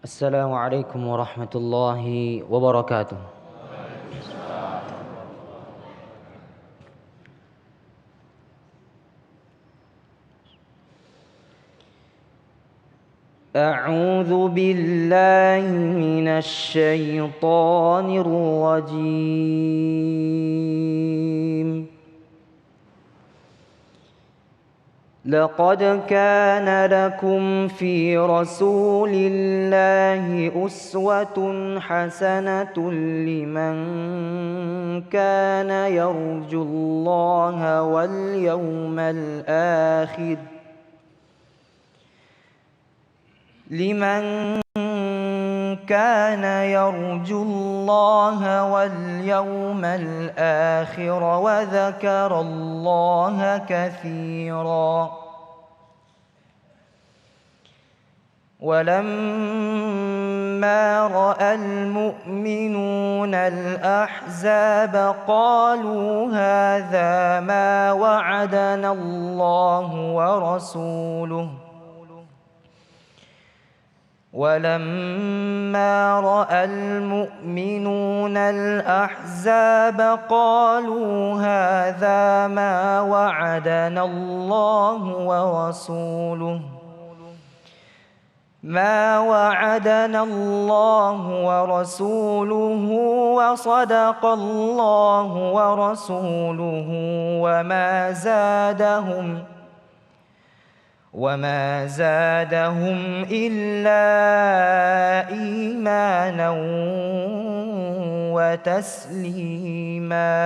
السلام عليكم ورحمة الله وبركاته. أعوذ بالله من الشيطان الرجيم. لقد كان لكم في رسول الله أسوة حسنة لمن كان يرجو الله واليوم الآخر وذكر الله كثيرا. ولما رأى المؤمنون الأحزاب قالوا هذا ما وعدنا الله ورسوله ولما رأى المؤمنون الأحزاب قالوا هذا ما وعدنا الله ورسوله وصدق الله ورسوله وما زادهم إلا إيمانا وتسليما.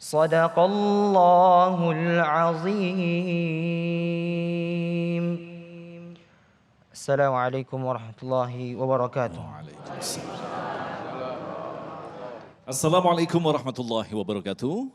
صدق الله العظيم. السلام عليكم ورحمة الله وبركاته. Assalamualaikum warahmatullahi wabarakatuh.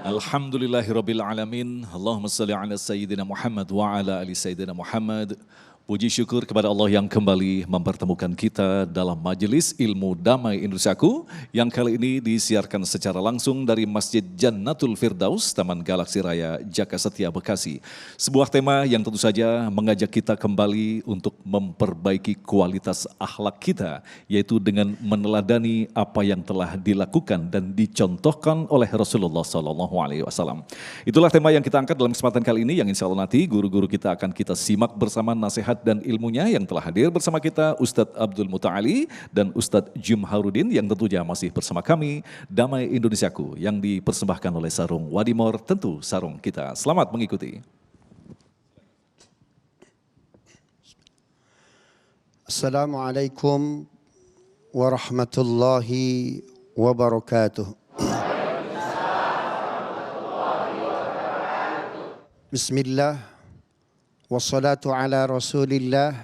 Alhamdulillahirabbil alamin. Allahumma shalli ala sayyidina Muhammad wa ala ali sayyidina Muhammad. Puji syukur kepada Allah yang kembali mempertemukan kita dalam majelis ilmu damai Indonesiaku yang kali ini disiarkan secara langsung dari Masjid Jannatul Firdaus, Taman Galaksi Raya, Jagasetia, Bekasi. Sebuah tema yang tentu saja mengajak kita kembali untuk memperbaiki kualitas akhlak kita, yaitu dengan meneladani apa yang telah dilakukan dan dicontohkan oleh Rasulullah SAW. Itulah tema yang kita angkat dalam kesempatan kali ini, yang insya Allah nanti guru-guru kita akan kita simak bersama nasihat dan ilmunya yang telah hadir bersama kita Ustadz Abdul Muta'ali dan Ustadz Jumharudin yang tentunya masih bersama kami Damai Indonesiaku yang dipersembahkan oleh Sarung Wadimor, tentu sarung kita. Selamat mengikuti. Assalamualaikum warahmatullahi wabarakatuh. Bismillah. Wassalatu ala rasulillah.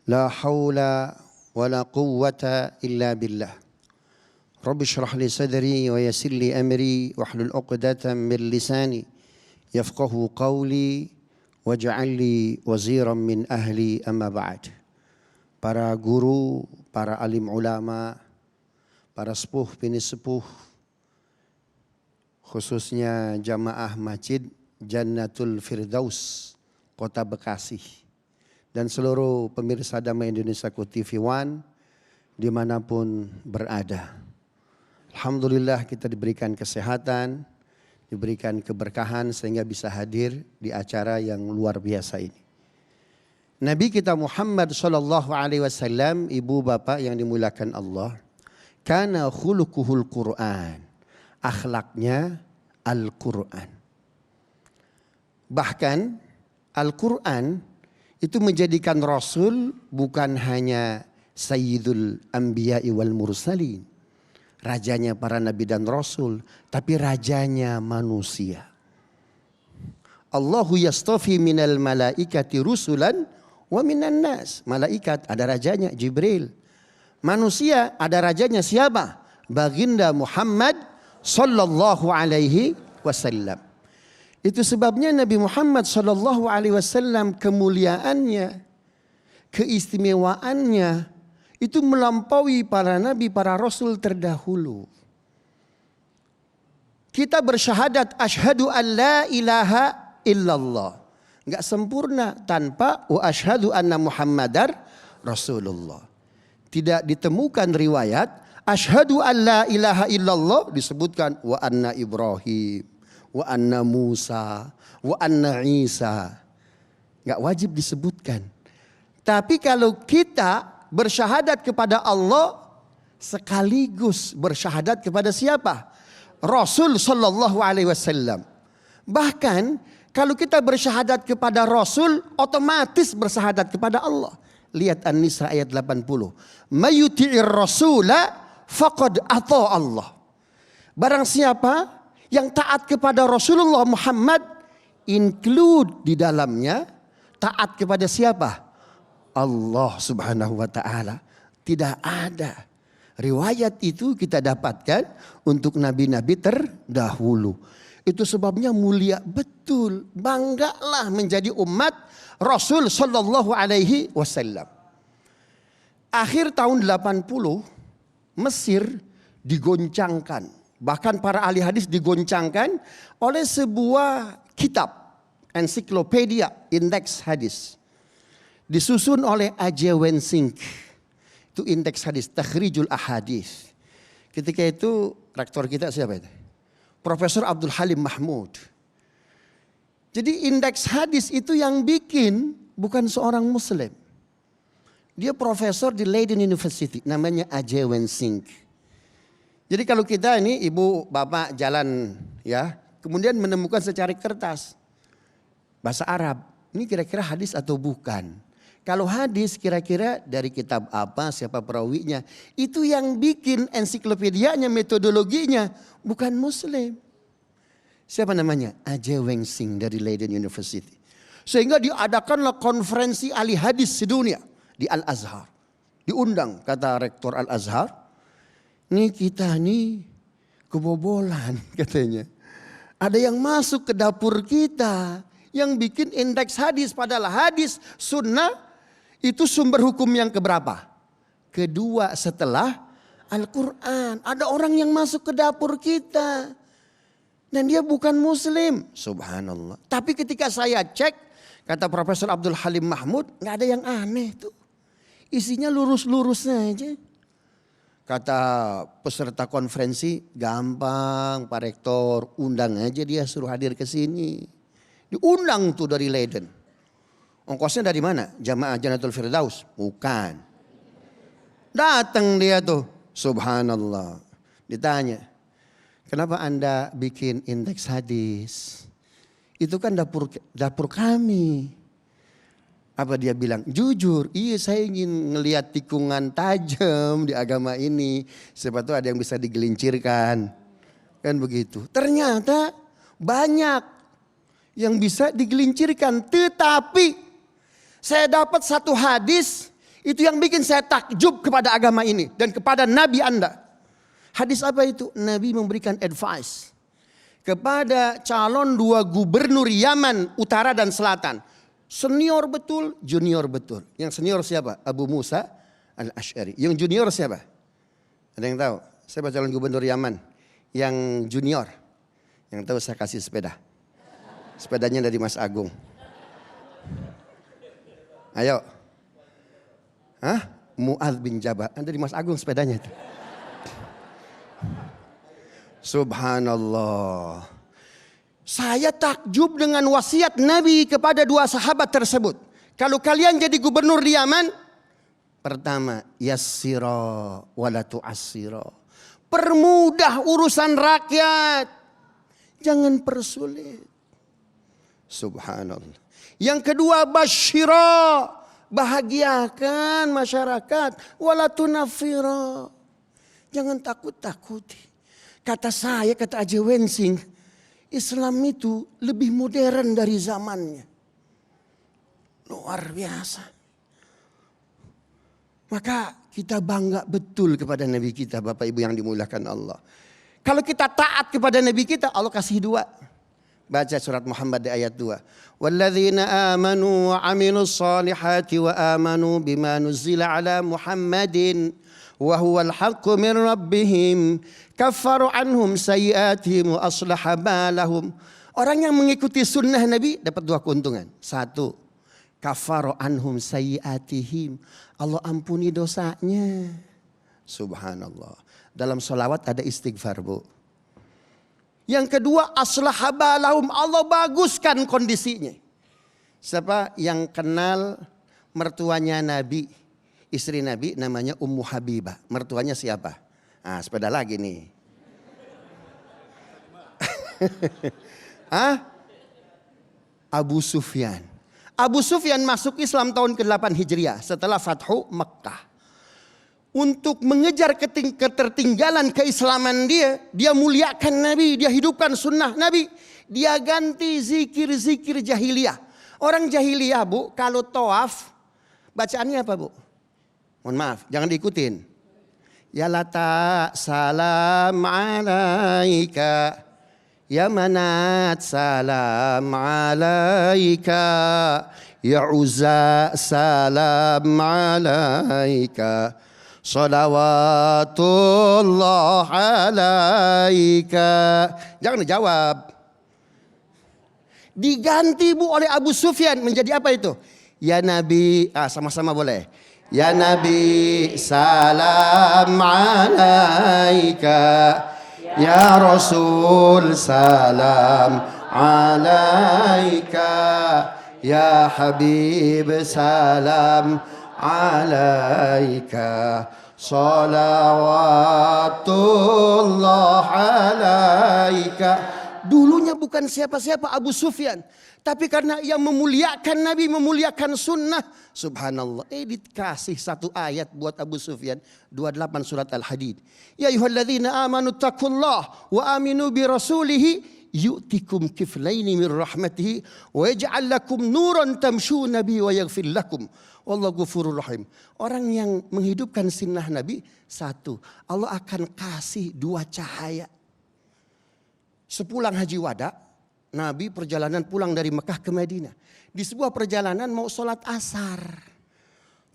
La hawla wa la quwwata illa billah. Rabbi shrah li sadri wa yassir li amri wahlul 'uqdatam min lisani yafqahu qawli waj'al li waziran min ahli, amma ba'd. Para guru, para alim ulama, para sepuh bini sepuh, khususnya jamaah Masjid Jannatul Firdaus Kota Bekasi, dan seluruh pemirsa Damai Indonesiaku TV One dimanapun berada. Alhamdulillah kita diberikan kesehatan, diberikan keberkahan sehingga bisa hadir di acara yang luar biasa ini. Nabi kita Muhammad SAW, ibu bapak yang dimuliakan Allah, kana khuluquhul Quran, akhlaknya Al-Quran. Bahkan Al-Quran itu menjadikan Rasul bukan hanya Sayyidul Anbiya'i wal Mursalin, rajanya para nabi dan rasul, tapi rajanya manusia. Allahu yastafi minal malaikati rusulan wa minan nas. Malaikat ada rajanya Jibril. Manusia ada rajanya siapa? Baginda Muhammad sallallahu alaihi wasallam. Itu sebabnya Nabi Muhammad SAW kemuliaannya, keistimewaannya itu melampaui para nabi, para rasul terdahulu. Kita bersyahadat asyhadu an la ilaha illallah. Enggak sempurna tanpa wa asyhadu anna Muhammadar Rasulullah. Tidak ditemukan riwayat asyhadu an la ilaha illallah disebutkan wa anna Ibrahim, wa anna Musa, wa anna Isa. Enggak wajib disebutkan. Tapi kalau kita bersyahadat kepada Allah sekaligus bersyahadat kepada siapa? Rasul sallallahu alaihi wasallam. Bahkan kalau kita bersyahadat kepada Rasul otomatis bersyahadat kepada Allah. Lihat An-Nisa ayat 80. Mayuti'ir rasula faqad ata Allah. Barang siapa yang taat kepada Rasulullah Muhammad, include di dalamnya taat kepada siapa? Allah subhanahu wa ta'ala. Tidak ada riwayat itu kita dapatkan untuk nabi-nabi terdahulu. Itu sebabnya mulia betul. Banggalah menjadi umat Rasul sallallahu alaihi wasallam. Akhir tahun 80 Mesir digoncangkan. Bahkan para ahli hadis digoncangkan oleh sebuah kitab. Ensiklopedia Indeks Hadis. Disusun oleh A.J. Wensink. Itu indeks hadis, Takhrijul Ahadits. Ketika itu rektor kita siapa itu? Profesor Abdul Halim Mahmud. Jadi indeks hadis itu yang bikin bukan seorang muslim. Dia profesor di Leiden University, namanya A.J. Wensink. Jadi kalau kita ini ibu bapak jalan ya, kemudian menemukan secari kertas bahasa Arab, ini kira-kira hadis atau bukan? Kalau hadis kira-kira dari kitab apa, siapa perawinya. Itu yang bikin ensiklopedianya, metodologinya bukan muslim. Siapa namanya? A.J. Wensink dari Leiden University. Sehingga diadakanlah konferensi ahli hadis sedunia di Al-Azhar. Diundang kata rektor Al-Azhar. Nih kita nih kebobolan katanya. Ada yang masuk ke dapur kita. Yang bikin indeks hadis. Padahal hadis sunnah itu sumber hukum yang keberapa? Kedua setelah Al-Quran. Ada orang yang masuk ke dapur kita. Dan dia bukan muslim. Subhanallah. Tapi ketika saya cek, kata Profesor Abdul Halim Mahmud, gak ada yang aneh tuh. Isinya lurus-lurus saja. Kata peserta konferensi, gampang Pak Rektor, undang aja dia suruh hadir ke sini. Diundang tuh dari Leiden. Ongkosnya dari mana? Jamaah Jannatul Firdaus? Bukan. Datang dia tuh. Subhanallah. Ditanya. Kenapa Anda bikin indeks hadis? Itu kan dapur kami. Apa dia bilang? Jujur. Iya saya ingin ngelihat tikungan tajam di agama ini. Siapa tahu ada yang bisa digelincirkan. Kan begitu. Ternyata banyak yang bisa digelincirkan. Tetapi saya dapat satu hadis, itu yang bikin saya takjub kepada agama ini dan kepada Nabi Anda. Hadis apa itu? Nabi memberikan advice kepada calon 2 gubernur Yaman Utara dan Selatan. Senior betul, junior betul. Yang senior siapa? Abu Musa Al-Asy'ari. Yang junior siapa? Ada yang tahu? Siapa calon gubernur Yaman? Yang junior. Yang tahu saya kasih sepeda. Sepedanya dari Mas Agung. Ayo. Hah? Mu'adz bin Jabal. Dari Mas Agung sepedanya itu. Subhanallah. Saya takjub dengan wasiat Nabi kepada 2 sahabat tersebut. Kalau kalian jadi gubernur di Yaman. Pertama, yassira wala tu'assira. Permudah urusan rakyat. Jangan persulit. Subhanallah. Yang kedua, basyira, bahagiakan masyarakat, wala tunafira. Jangan takut-takuti. Kata saya, kata A.J. Wensink, Islam itu lebih modern dari zamannya. Luar biasa. Maka kita bangga betul kepada Nabi kita, Bapak Ibu yang dimuliakan Allah. Kalau kita taat kepada Nabi kita, Allah kasih 2. Baca surat Muhammad di ayat 2. Walladzina amanu wa amilus salihati wa amanu bima nuzila ala Muhammadin wa huwal haqqu min rabbihim kaffaru anhum sayyi'atihim wa aslaha balahum Orang yang mengikuti sunnah Nabi dapat 2 keuntungan. 1, kafaro anhum sayyiatihim. Allah ampuni dosanya. Subhanallah. Dalam sholawat ada istighfar, Bu. Yang kedua, aslaha balahum. Allah baguskan kondisinya. Siapa yang kenal mertuanya Nabi, istri Nabi namanya Ummu Habibah. Mertuanya siapa? Ah, sepeda lagi nih. Abu Sufyan. Abu Sufyan masuk Islam tahun ke-8 Hijriah setelah Fathu Makkah. Untuk mengejar ketertinggalan keislaman dia muliakan Nabi, dia hidupkan sunnah Nabi. Dia ganti zikir-zikir jahiliyah. Orang jahiliyah, Bu, kalau tawaf bacaannya apa, Bu? Mohon maaf, jangan diikutin. Ya Lata salam alaika, ya Manat salam alaika, ya Uzza salam alaika, salawatullah alaika. Jangan dijawab. Diganti, Bu, oleh Abu Sufyan menjadi apa itu? Ya Nabi, sama-sama boleh. Ya Nabi salam alaika, ya Rasul salam alaika, ya Habib salam alaika, salawatullah alaika. Dulunya bukan siapa-siapa Abu Sufyan, tapi karena ia memuliakan Nabi, memuliakan sunnah. Subhanallah, dikasih 1 ayat buat Abu Sufyan. 28 surat Al-Hadid. Ya ayyuhalladzina amanu taqullah wa aminu bi rasulihi yu'tikum kiflaini min rahmatihi wa yaj'al lakum nuran tamshuna bi wa yaghfir lakum. Wallahu ghafurur rahim. Orang yang menghidupkan sunnah Nabi, 1, Allah akan kasih 2 cahaya. Sepulang Haji Wada, Nabi perjalanan pulang dari Mekah ke Madinah. Di sebuah perjalanan mau sholat asar.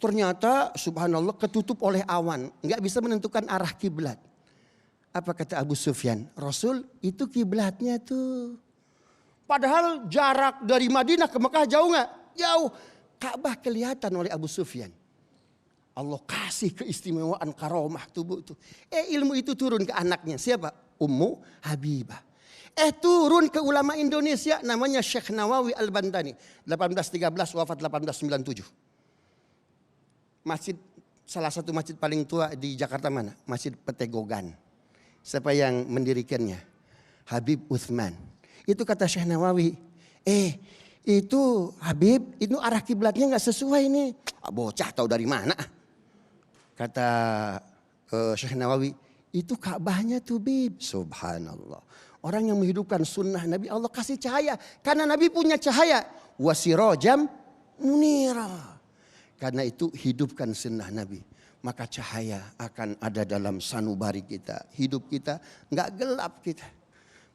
Ternyata subhanallah ketutup oleh awan. Nggak bisa menentukan arah kiblat. Apa kata Abu Sufyan? Rasul, itu kiblatnya tuh. Padahal jarak dari Madinah ke Mekah jauh nggak? Jauh. Ka'bah kelihatan oleh Abu Sufyan. Allah kasih keistimewaan karomah tubuh itu. Ilmu itu turun ke anaknya. Siapa? Ummu Habibah. Turun ke ulama Indonesia namanya Syekh Nawawi Al-Bantani. 1813 wafat 1897. Masjid, salah satu masjid paling tua di Jakarta mana? Masjid Petegogan. Siapa yang mendirikannya? Habib Uthman. Itu kata Syekh Nawawi. Itu Habib, itu arah kiblatnya nggak sesuai nih. Bocah tahu dari mana? Kata Syekh Nawawi, itu Ka'bahnya tuh, Bib. Subhanallah. Orang yang menghidupkan sunnah Nabi, Allah kasih cahaya. Karena Nabi punya cahaya. Wasirojam munira. Karena itu hidupkan sunnah Nabi. Maka cahaya akan ada dalam sanubari kita. Hidup kita nggak gelap kita.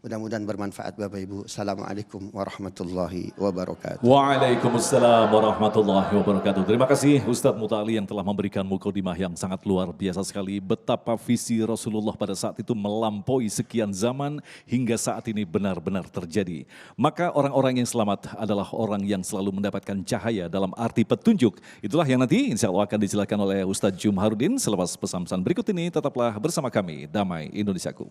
Mudah-mudahan bermanfaat Bapak Ibu. Assalamualaikum warahmatullahi wabarakatuh. Waalaikumsalam warahmatullahi wabarakatuh. Terima kasih Ustadz Muta'ali yang telah memberikan mukadimah yang sangat luar biasa sekali. Betapa visi Rasulullah pada saat itu melampaui sekian zaman hingga saat ini benar-benar terjadi. Maka orang-orang yang selamat adalah orang yang selalu mendapatkan cahaya dalam arti petunjuk. Itulah yang nanti insya Allah akan dijelaskan oleh Ustadz Jumharudin. Selepas pesan-pesan berikut ini tetaplah bersama kami. Damai Indonesiaku.